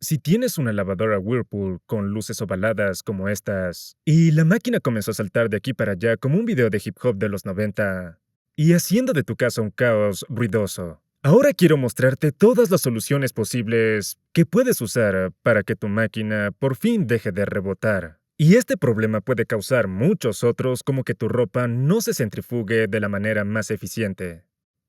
Si tienes una lavadora Whirlpool con luces ovaladas como estas, y la máquina comenzó a saltar de aquí para allá como un video de hip hop de los 90, y haciendo de tu casa un caos ruidoso. Ahora quiero mostrarte todas las soluciones posibles que puedes usar para que tu máquina por fin deje de rebotar. Y este problema puede causar muchos otros, como que tu ropa no se centrifugue de la manera más eficiente.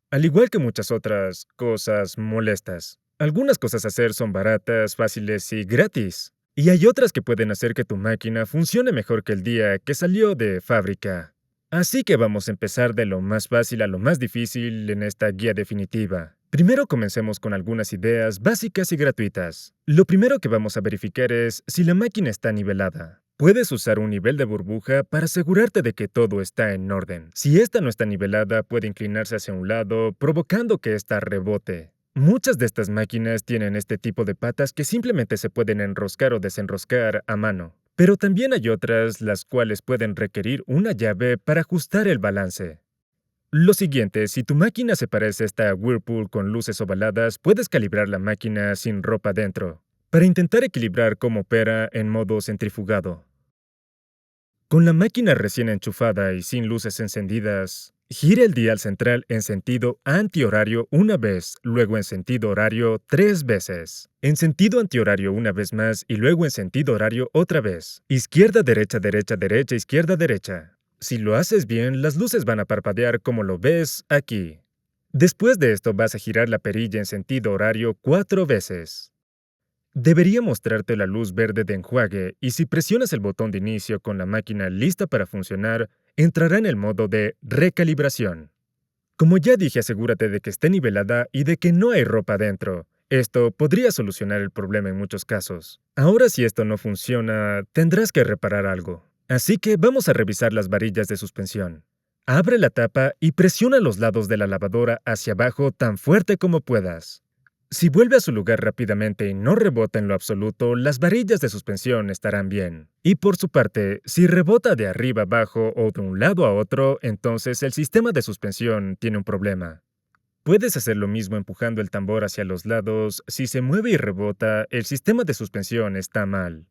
Al igual que muchas otras cosas molestas. Algunas cosas a hacer son baratas, fáciles y gratis. Y hay otras que pueden hacer que tu máquina funcione mejor que el día que salió de fábrica. Así que vamos a empezar de lo más fácil a lo más difícil en esta guía definitiva. Primero comencemos con algunas ideas básicas y gratuitas. Lo primero que vamos a verificar es si la máquina está nivelada. Puedes usar un nivel de burbuja para asegurarte de que todo está en orden. Si esta no está nivelada, puede inclinarse hacia un lado, provocando que ésta rebote. Muchas de estas máquinas tienen este tipo de patas que simplemente se pueden enroscar o desenroscar a mano. Pero también hay otras las cuales pueden requerir una llave para ajustar el balance. Lo siguiente, si tu máquina se parece a esta Whirlpool con luces ovaladas, puedes calibrar la máquina sin ropa dentro, para intentar equilibrar cómo opera en modo centrifugado. Con la máquina recién enchufada y sin luces encendidas, gira el dial central en sentido antihorario una vez, luego en sentido horario 3 veces. En sentido antihorario una vez más y luego en sentido horario otra vez. Izquierda, derecha, derecha, derecha, izquierda, derecha. Si lo haces bien, las luces van a parpadear como lo ves aquí. Después de esto vas a girar la perilla en sentido horario 4 veces. Debería mostrarte la luz verde de enjuague y si presionas el botón de inicio con la máquina lista para funcionar, entrará en el modo de recalibración. Como ya dije, asegúrate de que esté nivelada y de que no hay ropa dentro. Esto podría solucionar el problema en muchos casos. Ahora, si esto no funciona, tendrás que reparar algo. Así que vamos a revisar las varillas de suspensión. Abre la tapa y presiona los lados de la lavadora hacia abajo tan fuerte como puedas. Si vuelve a su lugar rápidamente y no rebota en lo absoluto, las varillas de suspensión estarán bien. Y por su parte, si rebota de arriba abajo o de un lado a otro, entonces el sistema de suspensión tiene un problema. Puedes hacer lo mismo empujando el tambor hacia los lados. Si se mueve y rebota, el sistema de suspensión está mal.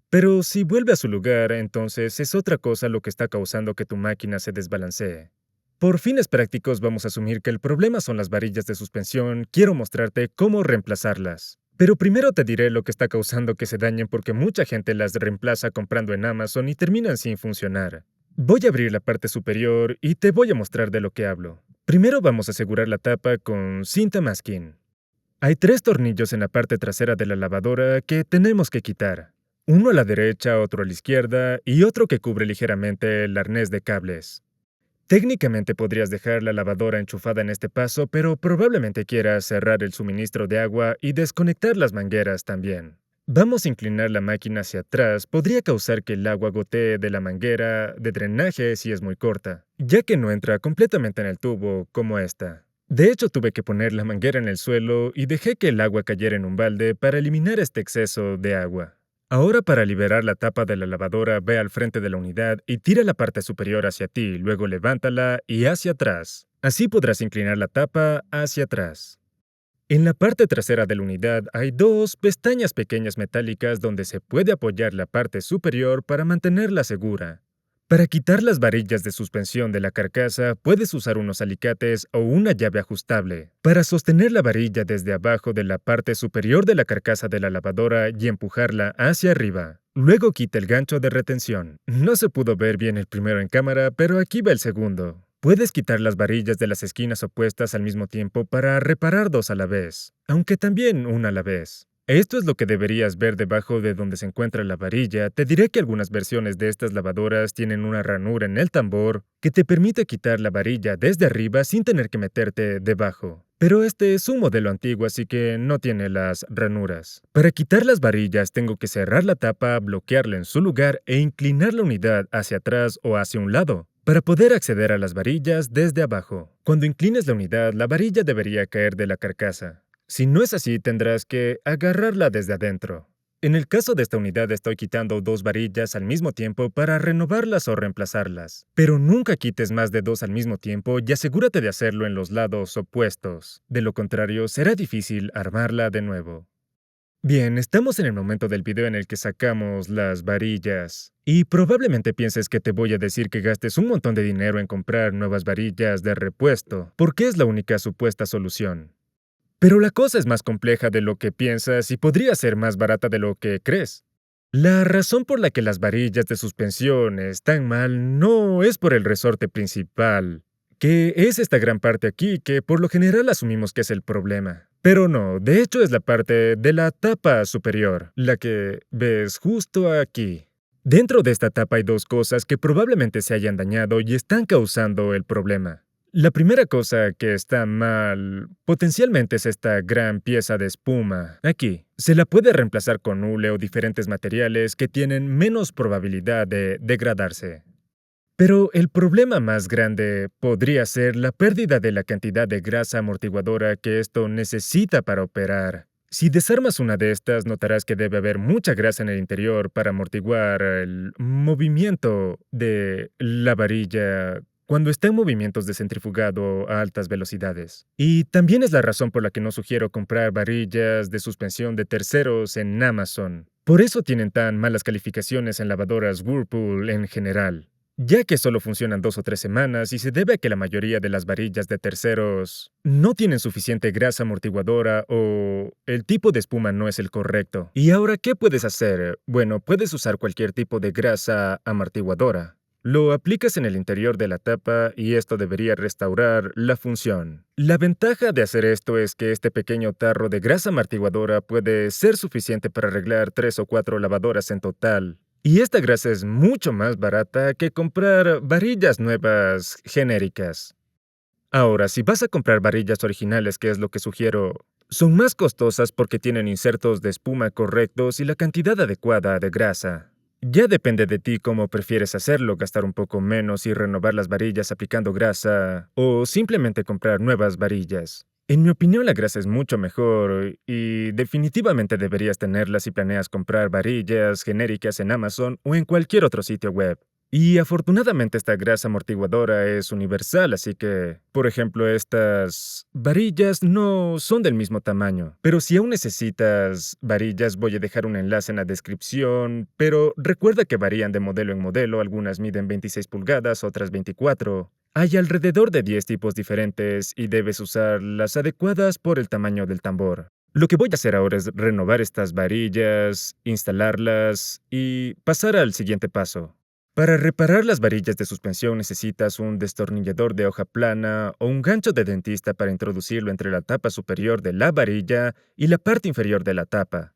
Pero si vuelve a su lugar, entonces es otra cosa lo que está causando que tu máquina se desbalancee. Por fines prácticos vamos a asumir que el problema son las varillas de suspensión. Quiero mostrarte cómo reemplazarlas. Pero primero te diré lo que está causando que se dañen porque mucha gente las reemplaza comprando en Amazon y terminan sin funcionar. Voy a abrir la parte superior y te voy a mostrar de lo que hablo. Primero vamos a asegurar la tapa con cinta masking. Hay 3 tornillos en la parte trasera de la lavadora que tenemos que quitar. Uno a la derecha, otro a la izquierda y otro que cubre ligeramente el arnés de cables. Técnicamente podrías dejar la lavadora enchufada en este paso, pero probablemente quieras cerrar el suministro de agua y desconectar las mangueras también. Vamos a inclinar la máquina hacia atrás, podría causar que el agua gotee de la manguera de drenaje si es muy corta, ya que no entra completamente en el tubo como esta. De hecho, tuve que poner la manguera en el suelo y dejé que el agua cayera en un balde para eliminar este exceso de agua. Ahora para liberar la tapa de la lavadora, ve al frente de la unidad y tira la parte superior hacia ti, luego levántala y hacia atrás. Así podrás inclinar la tapa hacia atrás. En la parte trasera de la unidad hay 2 pestañas pequeñas metálicas donde se puede apoyar la parte superior para mantenerla segura. Para quitar las varillas de suspensión de la carcasa, puedes usar unos alicates o una llave ajustable para sostener la varilla desde abajo de la parte superior de la carcasa de la lavadora y empujarla hacia arriba. Luego quita el gancho de retención. No se pudo ver bien el primero en cámara, pero aquí va el segundo. Puedes quitar las varillas de las esquinas opuestas al mismo tiempo para reparar 2 a la vez, aunque también una a la vez. Esto es lo que deberías ver debajo de donde se encuentra la varilla. Te diré que algunas versiones de estas lavadoras tienen una ranura en el tambor que te permite quitar la varilla desde arriba sin tener que meterte debajo. Pero este es un modelo antiguo, así que no tiene las ranuras. Para quitar las varillas tengo que cerrar la tapa, bloquearla en su lugar e inclinar la unidad hacia atrás o hacia un lado para poder acceder a las varillas desde abajo. Cuando inclines la unidad, la varilla debería caer de la carcasa. Si no es así, tendrás que agarrarla desde adentro. En el caso de esta unidad estoy quitando 2 varillas al mismo tiempo para renovarlas o reemplazarlas. Pero nunca quites más de 2 al mismo tiempo y asegúrate de hacerlo en los lados opuestos. De lo contrario, será difícil armarla de nuevo. Bien, estamos en el momento del video en el que sacamos las varillas. Y probablemente pienses que te voy a decir que gastes un montón de dinero en comprar nuevas varillas de repuesto, porque es la única supuesta solución. Pero la cosa es más compleja de lo que piensas y podría ser más barata de lo que crees. La razón por la que las varillas de suspensión están mal no es por el resorte principal, que es esta gran parte aquí que por lo general asumimos que es el problema. Pero no, de hecho es la parte de la tapa superior, la que ves justo aquí. Dentro de esta tapa hay dos cosas que probablemente se hayan dañado y están causando el problema. La primera cosa que está mal potencialmente es esta gran pieza de espuma. Aquí. Se la puede reemplazar con hule o diferentes materiales que tienen menos probabilidad de degradarse. Pero el problema más grande podría ser la pérdida de la cantidad de grasa amortiguadora que esto necesita para operar. Si desarmas una de estas, notarás que debe haber mucha grasa en el interior para amortiguar el movimiento de la varilla cuando está en movimientos de centrifugado a altas velocidades. Y también es la razón por la que no sugiero comprar varillas de suspensión de terceros en Amazon. Por eso tienen tan malas calificaciones en lavadoras Whirlpool en general, ya que solo funcionan 2 o 3 semanas y se debe a que la mayoría de las varillas de terceros no tienen suficiente grasa amortiguadora o el tipo de espuma no es el correcto. ¿Y ahora qué puedes hacer? Bueno, puedes usar cualquier tipo de grasa amortiguadora. Lo aplicas en el interior de la tapa y esto debería restaurar la función. La ventaja de hacer esto es que este pequeño tarro de grasa amortiguadora puede ser suficiente para arreglar 3 o 4 lavadoras en total. Y esta grasa es mucho más barata que comprar varillas nuevas genéricas. Ahora, si vas a comprar varillas originales, que es lo que sugiero, son más costosas porque tienen insertos de espuma correctos y la cantidad adecuada de grasa. Ya depende de ti cómo prefieres hacerlo, gastar un poco menos y renovar las varillas aplicando grasa, o simplemente comprar nuevas varillas. En mi opinión, la grasa es mucho mejor y definitivamente deberías tenerla si planeas comprar varillas genéricas en Amazon o en cualquier otro sitio web. Y afortunadamente esta grasa amortiguadora es universal, así que, por ejemplo, estas varillas no son del mismo tamaño. Pero si aún necesitas varillas, voy a dejar un enlace en la descripción, pero recuerda que varían de modelo en modelo, algunas miden 26 pulgadas, otras 24. Hay alrededor de 10 tipos diferentes y debes usar las adecuadas por el tamaño del tambor. Lo que voy a hacer ahora es renovar estas varillas, instalarlas y pasar al siguiente paso. Para reparar las varillas de suspensión necesitas un destornillador de hoja plana o un gancho de dentista para introducirlo entre la tapa superior de la varilla y la parte inferior de la tapa.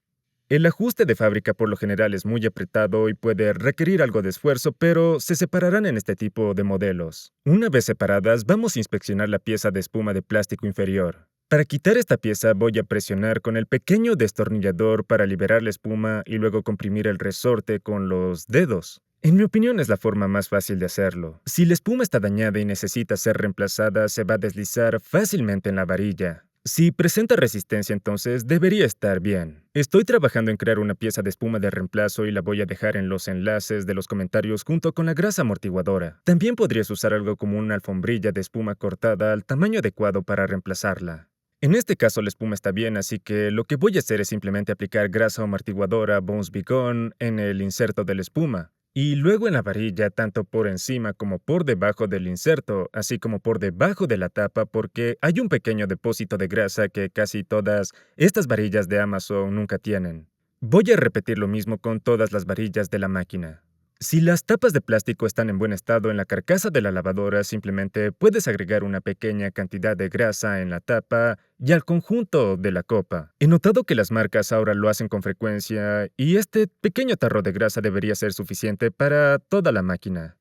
El ajuste de fábrica por lo general es muy apretado y puede requerir algo de esfuerzo, pero se separarán en este tipo de modelos. Una vez separadas, vamos a inspeccionar la pieza de espuma de plástico inferior. Para quitar esta pieza voy a presionar con el pequeño destornillador para liberar la espuma y luego comprimir el resorte con los dedos. En mi opinión es la forma más fácil de hacerlo. Si la espuma está dañada y necesita ser reemplazada, se va a deslizar fácilmente en la varilla. Si presenta resistencia, entonces debería estar bien. Estoy trabajando en crear una pieza de espuma de reemplazo y la voy a dejar en los enlaces de los comentarios junto con la grasa amortiguadora. También podrías usar algo como una alfombrilla de espuma cortada al tamaño adecuado para reemplazarla. En este caso la espuma está bien, así que lo que voy a hacer es simplemente aplicar grasa amortiguadora Bones Be Gone en el inserto de la espuma. Y luego en la varilla, tanto por encima como por debajo del inserto, así como por debajo de la tapa, porque hay un pequeño depósito de grasa que casi todas estas varillas de Amazon nunca tienen. Voy a repetir lo mismo con todas las varillas de la máquina. Si las tapas de plástico están en buen estado en la carcasa de la lavadora, simplemente puedes agregar una pequeña cantidad de grasa en la tapa y al conjunto de la copa. He notado que las marcas ahora lo hacen con frecuencia y este pequeño tarro de grasa debería ser suficiente para toda la máquina.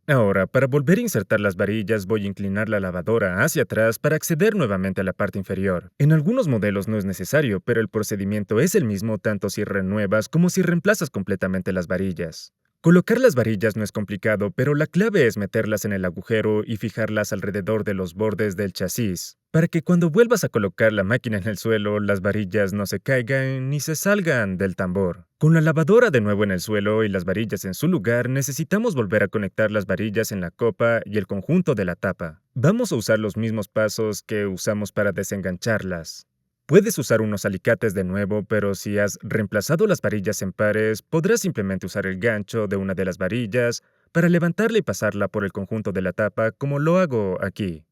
Ahora, para volver a insertar las varillas, voy a inclinar la lavadora hacia atrás para acceder nuevamente a la parte inferior. En algunos modelos no es necesario, pero el procedimiento es el mismo tanto si renuevas como si reemplazas completamente las varillas. Colocar las varillas no es complicado, pero la clave es meterlas en el agujero y fijarlas alrededor de los bordes del chasis, para que cuando vuelvas a colocar la máquina en el suelo, las varillas no se caigan ni se salgan del tambor. Con la lavadora de nuevo en el suelo y las varillas en su lugar, necesitamos volver a conectar las varillas en la copa y el conjunto de la tapa. Vamos a usar los mismos pasos que usamos para desengancharlas. Puedes usar unos alicates de nuevo, pero si has reemplazado las varillas en pares, podrás simplemente usar el gancho de una de las varillas para levantarla y pasarla por el conjunto de la tapa como lo hago aquí.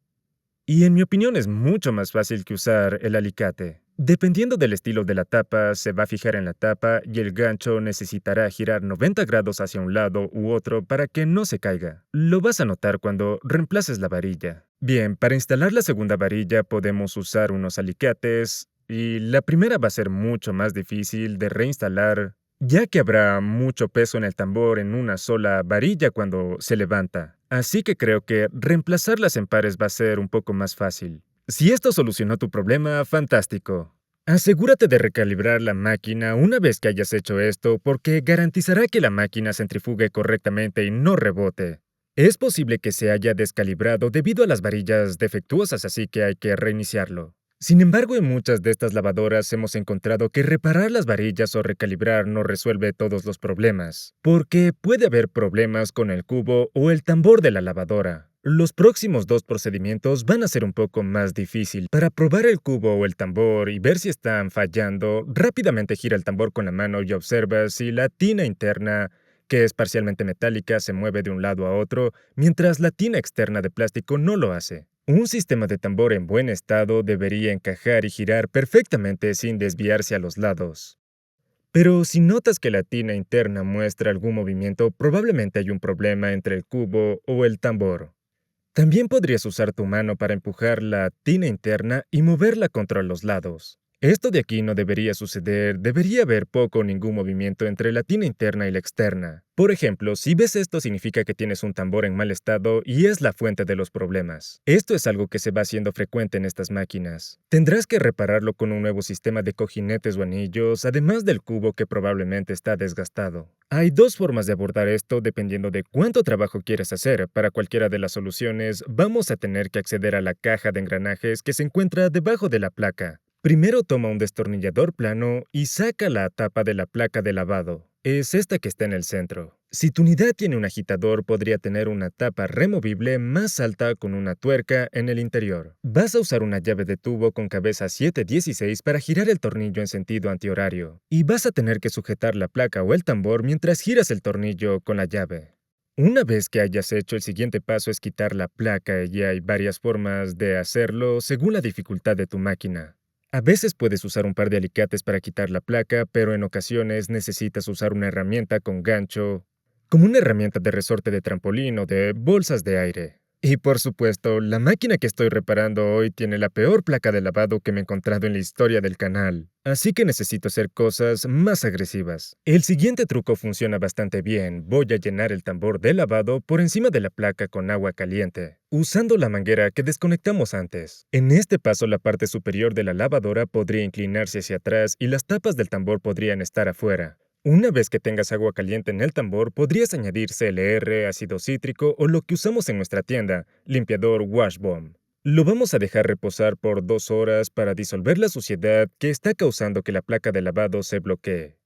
Y en mi opinión es mucho más fácil que usar el alicate. Dependiendo del estilo de la tapa, se va a fijar en la tapa y el gancho necesitará girar 90 grados hacia un lado u otro para que no se caiga. Lo vas a notar cuando reemplaces la varilla. Bien, para instalar la segunda varilla podemos usar unos alicates y la primera va a ser mucho más difícil de reinstalar, ya que habrá mucho peso en el tambor en una sola varilla cuando se levanta. Así que creo que reemplazarlas en pares va a ser un poco más fácil. Si esto solucionó tu problema, fantástico. Asegúrate de recalibrar la máquina una vez que hayas hecho esto porque garantizará que la máquina centrifugue correctamente y no rebote. Es posible que se haya descalibrado debido a las varillas defectuosas, así que hay que reiniciarlo. Sin embargo, en muchas de estas lavadoras hemos encontrado que reparar las varillas o recalibrar no resuelve todos los problemas, porque puede haber problemas con el cubo o el tambor de la lavadora. Los próximos dos procedimientos van a ser un poco más difícil. Para probar el cubo o el tambor y ver si están fallando, rápidamente gira el tambor con la mano y observa si la tina interna, que es parcialmente metálica, se mueve de un lado a otro, mientras la tina externa de plástico no lo hace. Un sistema de tambor en buen estado debería encajar y girar perfectamente sin desviarse a los lados. Pero si notas que la tina interna muestra algún movimiento, probablemente hay un problema entre el cubo o el tambor. También podrías usar tu mano para empujar la tina interna y moverla contra los lados. Esto de aquí no debería suceder, debería haber poco o ningún movimiento entre la tina interna y la externa. Por ejemplo, si ves esto significa que tienes un tambor en mal estado y es la fuente de los problemas. Esto es algo que se va haciendo frecuente en estas máquinas. Tendrás que repararlo con un nuevo sistema de cojinetes o anillos, además del cubo que probablemente está desgastado. Hay dos formas de abordar esto dependiendo de cuánto trabajo quieres hacer. Para cualquiera de las soluciones, vamos a tener que acceder a la caja de engranajes que se encuentra debajo de la placa. Primero toma un destornillador plano y saca la tapa de la placa de lavado. Es esta que está en el centro. Si tu unidad tiene un agitador, podría tener una tapa removible más alta con una tuerca en el interior. Vas a usar una llave de tubo con cabeza 716 para girar el tornillo en sentido antihorario. Y vas a tener que sujetar la placa o el tambor mientras giras el tornillo con la llave. Una vez que hayas hecho, el siguiente paso es quitar la placa y hay varias formas de hacerlo según la dificultad de tu máquina. A veces puedes usar un par de alicates para quitar la placa, pero en ocasiones necesitas usar una herramienta con gancho, como una herramienta de resorte de trampolín o de bolsas de aire. Y por supuesto, la máquina que estoy reparando hoy tiene la peor placa de lavado que me he encontrado en la historia del canal, así que necesito hacer cosas más agresivas. El siguiente truco funciona bastante bien. Voy a llenar el tambor de lavado por encima de la placa con agua caliente, usando la manguera que desconectamos antes. En este paso, la parte superior de la lavadora podría inclinarse hacia atrás y las tapas del tambor podrían estar afuera. Una vez que tengas agua caliente en el tambor, podrías añadir CLR, ácido cítrico o lo que usamos en nuestra tienda, limpiador Washbomb. Lo vamos a dejar reposar por 2 horas para disolver la suciedad que está causando que la placa de lavado se bloquee.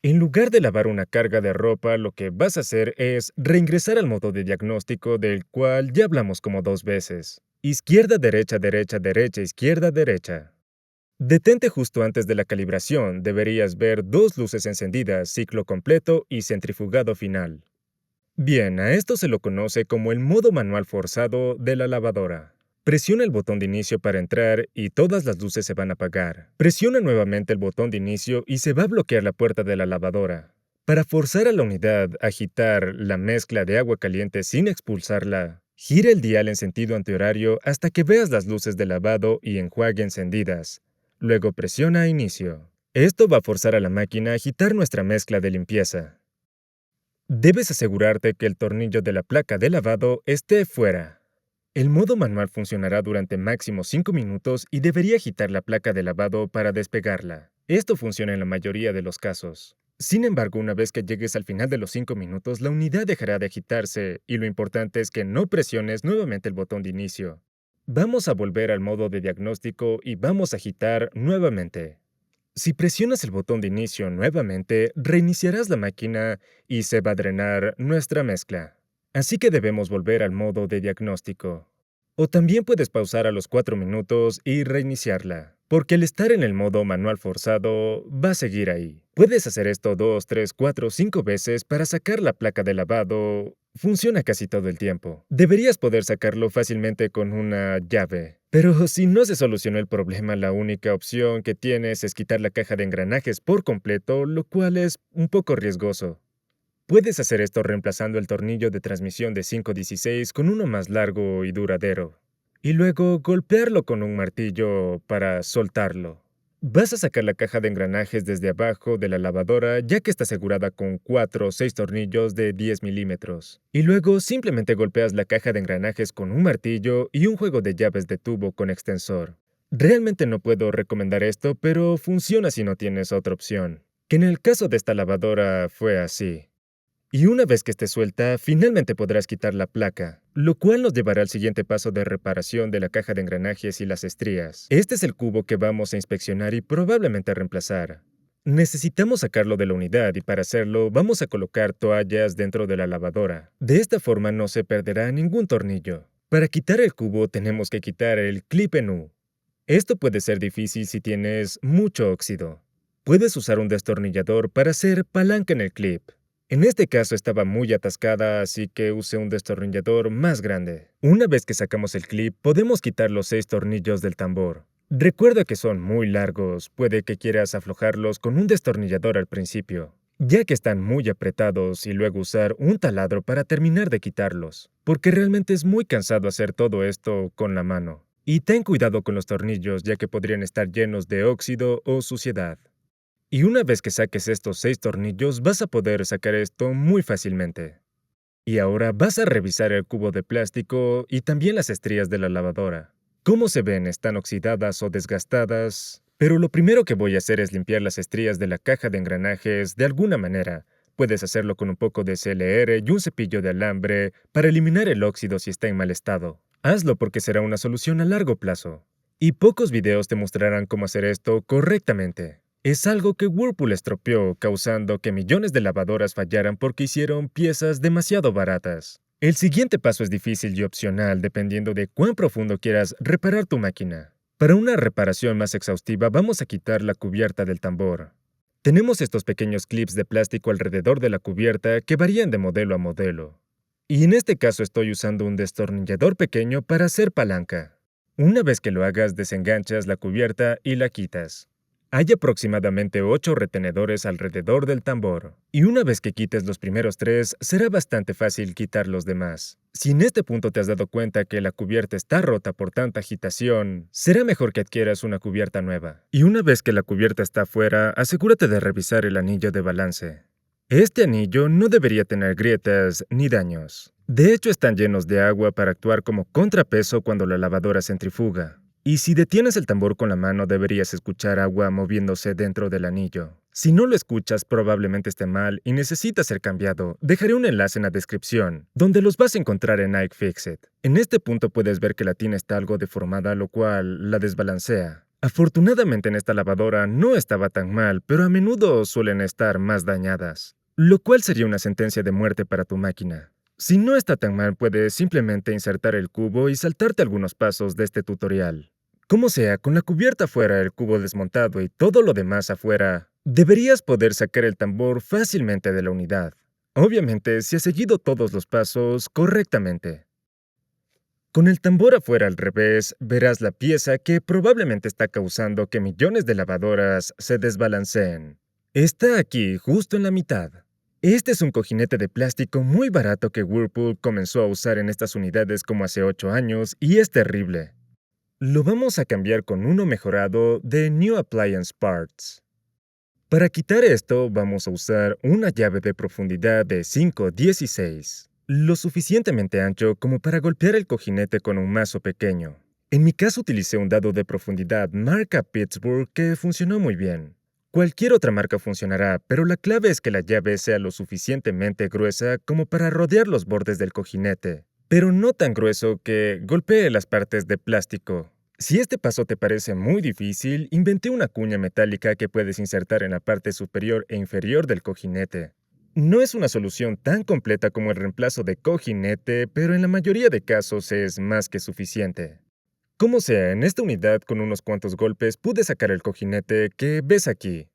En lugar de lavar una carga de ropa, lo que vas a hacer es reingresar al modo de diagnóstico del cual ya hablamos como 2 veces. Izquierda, derecha, derecha, derecha, izquierda, derecha. Detente justo antes de la calibración. Deberías ver 2 luces encendidas, ciclo completo y centrifugado final. Bien, a esto se lo conoce como el modo manual forzado de la lavadora. Presiona el botón de inicio para entrar y todas las luces se van a apagar. Presiona nuevamente el botón de inicio y se va a bloquear la puerta de la lavadora. Para forzar a la unidad a agitar la mezcla de agua caliente sin expulsarla, gira el dial en sentido antihorario hasta que veas las luces de lavado y enjuague encendidas. Luego presiona inicio. Esto va a forzar a la máquina a agitar nuestra mezcla de limpieza. Debes asegurarte que el tornillo de la placa de lavado esté fuera. El modo manual funcionará durante máximo 5 minutos y debería agitar la placa de lavado para despegarla. Esto funciona en la mayoría de los casos. Sin embargo, una vez que llegues al final de los 5 minutos, la unidad dejará de agitarse y lo importante es que no presiones nuevamente el botón de inicio. Vamos a volver al modo de diagnóstico y vamos a agitar nuevamente. Si presionas el botón de inicio nuevamente, reiniciarás la máquina y se va a drenar nuestra mezcla. Así que debemos volver al modo de diagnóstico. O también puedes pausar a los 4 minutos y reiniciarla. porque al estar en el modo manual forzado, va a seguir ahí. Puedes hacer esto 2, 3, 4, 5 veces para sacar la placa de lavado. Funciona casi todo el tiempo. Deberías poder sacarlo fácilmente con una llave. Pero si no se solucionó el problema, la única opción que tienes es quitar la caja de engranajes por completo, lo cual es un poco riesgoso. Puedes hacer esto reemplazando el tornillo de transmisión de 516 con uno más largo y duradero, y luego golpearlo con un martillo para soltarlo. Vas a sacar la caja de engranajes desde abajo de la lavadora, ya que está asegurada con 4 o 6 tornillos de 10 milímetros. Y luego simplemente golpeas la caja de engranajes con un martillo y un juego de llaves de tubo con extensor. Realmente no puedo recomendar esto, pero funciona si no tienes otra opción. Que en el caso de esta lavadora fue así. Y una vez que esté suelta, finalmente podrás quitar la placa, lo cual nos llevará al siguiente paso de reparación de la caja de engranajes y las estrías. Este es el cubo que vamos a inspeccionar y probablemente reemplazar. Necesitamos sacarlo de la unidad y para hacerlo vamos a colocar toallas dentro de la lavadora. De esta forma no se perderá ningún tornillo. Para quitar el cubo tenemos que quitar el clip en U. Esto puede ser difícil si tienes mucho óxido. Puedes usar un destornillador para hacer palanca en el clip. En este caso estaba muy atascada, así que usé un destornillador más grande. Una vez que sacamos el clip, podemos quitar los 6 tornillos del tambor. Recuerda que son muy largos, puede que quieras aflojarlos con un destornillador al principio, ya que están muy apretados y luego usar un taladro para terminar de quitarlos, porque realmente es muy cansado hacer todo esto con la mano. Y ten cuidado con los tornillos, ya que podrían estar llenos de óxido o suciedad. Y una vez que saques estos 6 tornillos, vas a poder sacar esto muy fácilmente. Y ahora vas a revisar el cubo de plástico y también las estrías de la lavadora. ¿Cómo se ven? ¿Están oxidadas o desgastadas? Pero lo primero que voy a hacer es limpiar las estrías de la caja de engranajes de alguna manera. Puedes hacerlo con un poco de CLR y un cepillo de alambre para eliminar el óxido si está en mal estado. Hazlo porque será una solución a largo plazo. Y pocos videos te mostrarán cómo hacer esto correctamente. Es algo que Whirlpool estropeó, causando que millones de lavadoras fallaran porque hicieron piezas demasiado baratas. El siguiente paso es difícil y opcional dependiendo de cuán profundo quieras reparar tu máquina. Para una reparación más exhaustiva vamos a quitar la cubierta del tambor. Tenemos estos pequeños clips de plástico alrededor de la cubierta que varían de modelo a modelo. Y en este caso estoy usando un destornillador pequeño para hacer palanca. Una vez que lo hagas, desenganchas la cubierta y la quitas. Hay aproximadamente 8 retenedores alrededor del tambor, y una vez que quites los primeros 3, será bastante fácil quitar los demás. Si en este punto te has dado cuenta que la cubierta está rota por tanta agitación, será mejor que adquieras una cubierta nueva. Y una vez que la cubierta está afuera, asegúrate de revisar el anillo de balance. Este anillo no debería tener grietas ni daños. De hecho, están llenos de agua para actuar como contrapeso cuando la lavadora centrifuga. Y si detienes el tambor con la mano, deberías escuchar agua moviéndose dentro del anillo. Si no lo escuchas, probablemente esté mal y necesita ser cambiado. Dejaré un enlace en la descripción, donde los vas a encontrar en iFixit. En este punto puedes ver que la tina está algo deformada, lo cual la desbalancea. Afortunadamente en esta lavadora no estaba tan mal, pero a menudo suelen estar más dañadas, lo cual sería una sentencia de muerte para tu máquina. Si no está tan mal, puedes simplemente insertar el cubo y saltarte algunos pasos de este tutorial. Como sea, con la cubierta afuera, el cubo desmontado y todo lo demás afuera, deberías poder sacar el tambor fácilmente de la unidad. Obviamente, si has seguido todos los pasos correctamente. Con el tambor afuera al revés, verás la pieza que probablemente está causando que millones de lavadoras se desbalanceen. Está aquí, justo en la mitad. Este es un cojinete de plástico muy barato que Whirlpool comenzó a usar en estas unidades como hace 8 años y es terrible. Lo vamos a cambiar con uno mejorado de New Appliance Parts. Para quitar esto, vamos a usar una llave de profundidad de 5/16, lo suficientemente ancho como para golpear el cojinete con un mazo pequeño. En mi caso utilicé un dado de profundidad marca Pittsburgh que funcionó muy bien. Cualquier otra marca funcionará, pero la clave es que la llave sea lo suficientemente gruesa como para rodear los bordes del cojinete, pero no tan grueso que golpee las partes de plástico. Si este paso te parece muy difícil, inventé una cuña metálica que puedes insertar en la parte superior e inferior del cojinete. No es una solución tan completa como el reemplazo de cojinete, pero en la mayoría de casos es más que suficiente. Como sea, en esta unidad con unos cuantos golpes pude sacar el cojinete que ves aquí.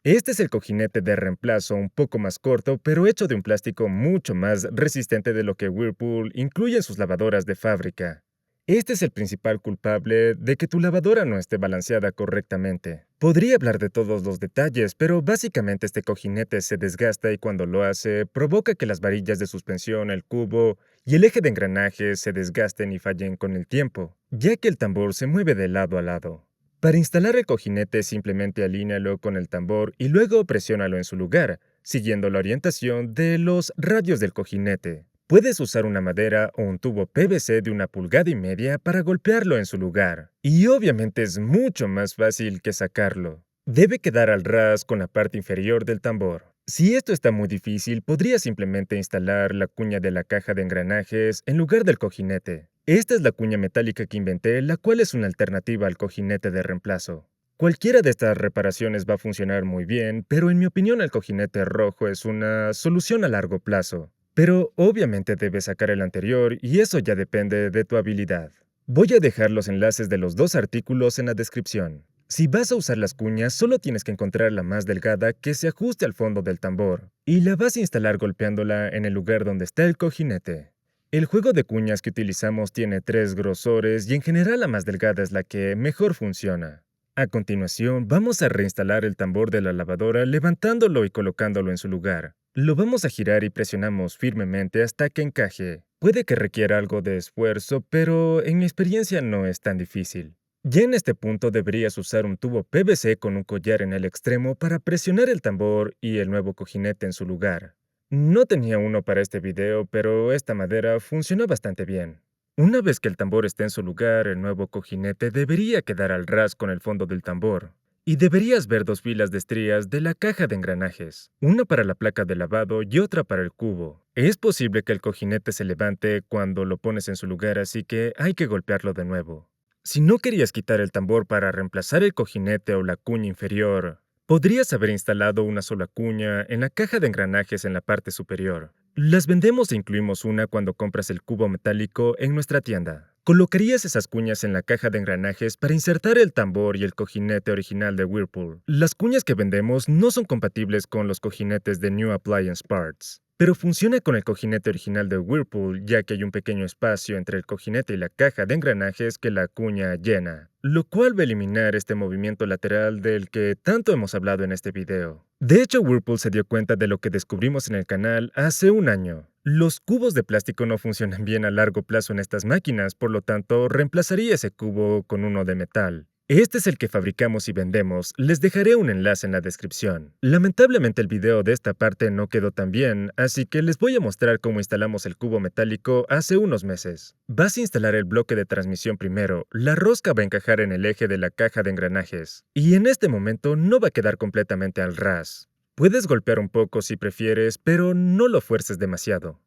Este es el cojinete de reemplazo un poco más corto, pero hecho de un plástico mucho más resistente de lo que Whirlpool incluye en sus lavadoras de fábrica. Este es el principal culpable de que tu lavadora no esté balanceada correctamente. Podría hablar de todos los detalles, pero básicamente este cojinete se desgasta y cuando lo hace, provoca que las varillas de suspensión, el cubo y el eje de engranajes se desgasten y fallen con el tiempo, ya que el tambor se mueve de lado a lado. Para instalar el cojinete simplemente alínealo con el tambor y luego presiónalo en su lugar, siguiendo la orientación de los radios del cojinete. Puedes usar una madera o un tubo PVC de 1,5 pulgadas para golpearlo en su lugar. Y obviamente es mucho más fácil que sacarlo. Debe quedar al ras con la parte inferior del tambor. Si esto está muy difícil, podría simplemente instalar la cuña de la caja de engranajes en lugar del cojinete. Esta es la cuña metálica que inventé, la cual es una alternativa al cojinete de reemplazo. Cualquiera de estas reparaciones va a funcionar muy bien, pero en mi opinión el cojinete rojo es una solución a largo plazo. Pero obviamente debes sacar el anterior y eso ya depende de tu habilidad. Voy a dejar los enlaces de los dos artículos en la descripción. Si vas a usar las cuñas, solo tienes que encontrar la más delgada que se ajuste al fondo del tambor, y la vas a instalar golpeándola en el lugar donde está el cojinete. El juego de cuñas que utilizamos tiene 3 grosores y en general la más delgada es la que mejor funciona. A continuación, vamos a reinstalar el tambor de la lavadora levantándolo y colocándolo en su lugar. Lo vamos a girar y presionamos firmemente hasta que encaje. Puede que requiera algo de esfuerzo, pero en mi experiencia no es tan difícil. Ya en este punto deberías usar un tubo PVC con un collar en el extremo para presionar el tambor y el nuevo cojinete en su lugar. No tenía uno para este video, pero esta madera funciona bastante bien. Una vez que el tambor esté en su lugar, el nuevo cojinete debería quedar al ras con el fondo del tambor. Y deberías ver 2 filas de estrías de la caja de engranajes, una para la placa de lavado y otra para el cubo. Es posible que el cojinete se levante cuando lo pones en su lugar, así que hay que golpearlo de nuevo. Si no querías quitar el tambor para reemplazar el cojinete o la cuña inferior, podrías haber instalado una sola cuña en la caja de engranajes en la parte superior. Las vendemos e incluimos una cuando compras el cubo metálico en nuestra tienda. Colocarías esas cuñas en la caja de engranajes para insertar el tambor y el cojinete original de Whirlpool. Las cuñas que vendemos no son compatibles con los cojinetes de New Appliance Parts, pero funciona con el cojinete original de Whirlpool, ya que hay un pequeño espacio entre el cojinete y la caja de engranajes que la cuña llena, lo cual va a eliminar este movimiento lateral del que tanto hemos hablado en este video. De hecho, Whirlpool se dio cuenta de lo que descubrimos en el canal hace un año. Los cubos de plástico no funcionan bien a largo plazo en estas máquinas, por lo tanto, reemplazaría ese cubo con uno de metal. Este es el que fabricamos y vendemos, les dejaré un enlace en la descripción. Lamentablemente el video de esta parte no quedó tan bien, así que les voy a mostrar cómo instalamos el cubo metálico hace unos meses. Vas a instalar el bloque de transmisión primero, la rosca va a encajar en el eje de la caja de engranajes, y en este momento no va a quedar completamente al ras. Puedes golpear un poco si prefieres, pero no lo fuerces demasiado.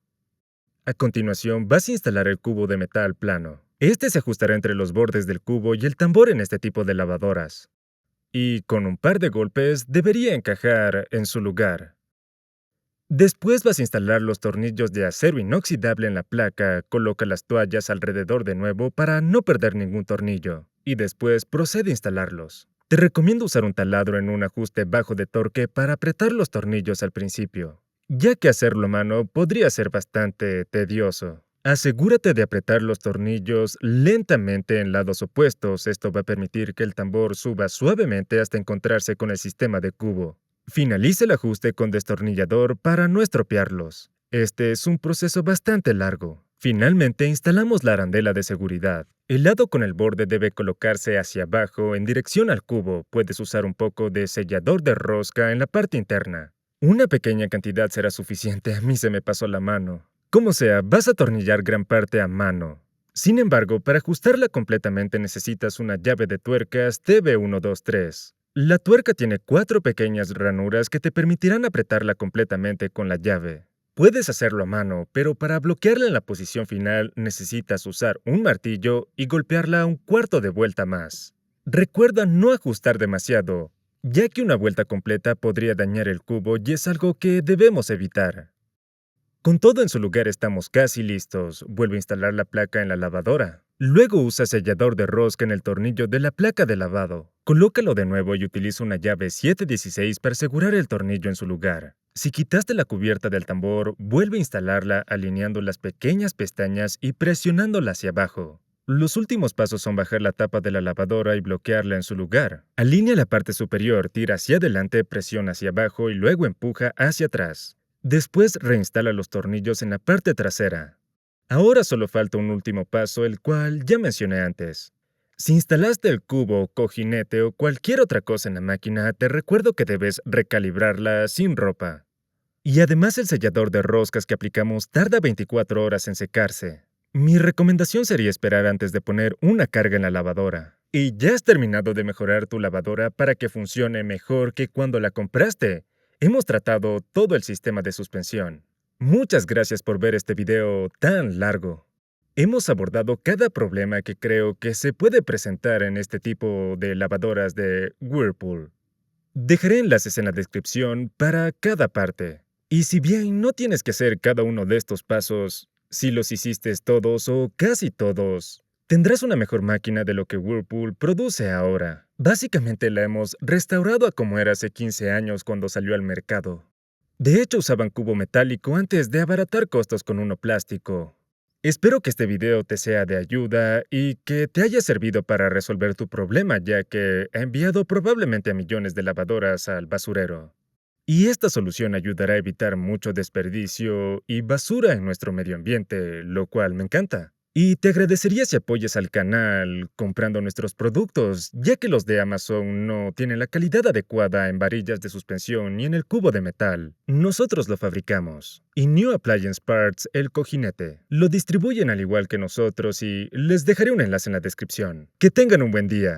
A continuación, vas a instalar el cubo de metal plano. Este se ajustará entre los bordes del cubo y el tambor en este tipo de lavadoras. Y con un par de golpes debería encajar en su lugar. Después vas a instalar los tornillos de acero inoxidable en la placa, coloca las toallas alrededor de nuevo para no perder ningún tornillo, y después procede a instalarlos. Te recomiendo usar un taladro en un ajuste bajo de torque para apretar los tornillos al principio, ya que hacerlo a mano podría ser bastante tedioso. Asegúrate de apretar los tornillos lentamente en lados opuestos, esto va a permitir que el tambor suba suavemente hasta encontrarse con el sistema de cubo. Finaliza el ajuste con destornillador para no estropearlos. Este es un proceso bastante largo. Finalmente instalamos la arandela de seguridad. El lado con el borde debe colocarse hacia abajo en dirección al cubo. Puedes usar un poco de sellador de rosca en la parte interna. Una pequeña cantidad será suficiente, a mí se me pasó la mano. Como sea, vas a atornillar gran parte a mano. Sin embargo, para ajustarla completamente necesitas una llave de tuercas TB123. La tuerca tiene 4 pequeñas ranuras que te permitirán apretarla completamente con la llave. Puedes hacerlo a mano, pero para bloquearla en la posición final necesitas usar un martillo y golpearla un cuarto de vuelta más. Recuerda no ajustar demasiado, ya que una vuelta completa podría dañar el cubo y es algo que debemos evitar. Con todo en su lugar estamos casi listos. Vuelve a instalar la placa en la lavadora. Luego usa sellador de rosca en el tornillo de la placa de lavado. Colócalo de nuevo y utiliza una llave 716 para asegurar el tornillo en su lugar. Si quitaste la cubierta del tambor, vuelve a instalarla alineando las pequeñas pestañas y presionándola hacia abajo. Los últimos pasos son bajar la tapa de la lavadora y bloquearla en su lugar. Alinea la parte superior, tira hacia adelante, presiona hacia abajo y luego empuja hacia atrás. Después reinstala los tornillos en la parte trasera. Ahora solo falta un último paso, el cual ya mencioné antes. Si instalaste el cubo, cojinete o cualquier otra cosa en la máquina, te recuerdo que debes recalibrarla sin ropa. Y además el sellador de roscas que aplicamos tarda 24 horas en secarse. Mi recomendación sería esperar antes de poner una carga en la lavadora. ¿Y ya has terminado de mejorar tu lavadora para que funcione mejor que cuando la compraste? Hemos tratado todo el sistema de suspensión. Muchas gracias por ver este video tan largo. Hemos abordado cada problema que creo que se puede presentar en este tipo de lavadoras de Whirlpool. Dejaré enlaces en la descripción para cada parte. Y si bien no tienes que hacer cada uno de estos pasos, si los hiciste todos o casi todos, tendrás una mejor máquina de lo que Whirlpool produce ahora. Básicamente la hemos restaurado a como era hace 15 años cuando salió al mercado. De hecho, usaban cubo metálico antes de abaratar costos con uno plástico. Espero que este video te sea de ayuda y que te haya servido para resolver tu problema, ya que ha enviado probablemente a millones de lavadoras al basurero. Y esta solución ayudará a evitar mucho desperdicio y basura en nuestro medio ambiente, lo cual me encanta. Y te agradecería si apoyas al canal comprando nuestros productos, ya que los de Amazon no tienen la calidad adecuada en varillas de suspensión ni en el cubo de metal. Nosotros lo fabricamos. Y New Appliance Parts, el cojinete, lo distribuyen al igual que nosotros y les dejaré un enlace en la descripción. Que tengan un buen día.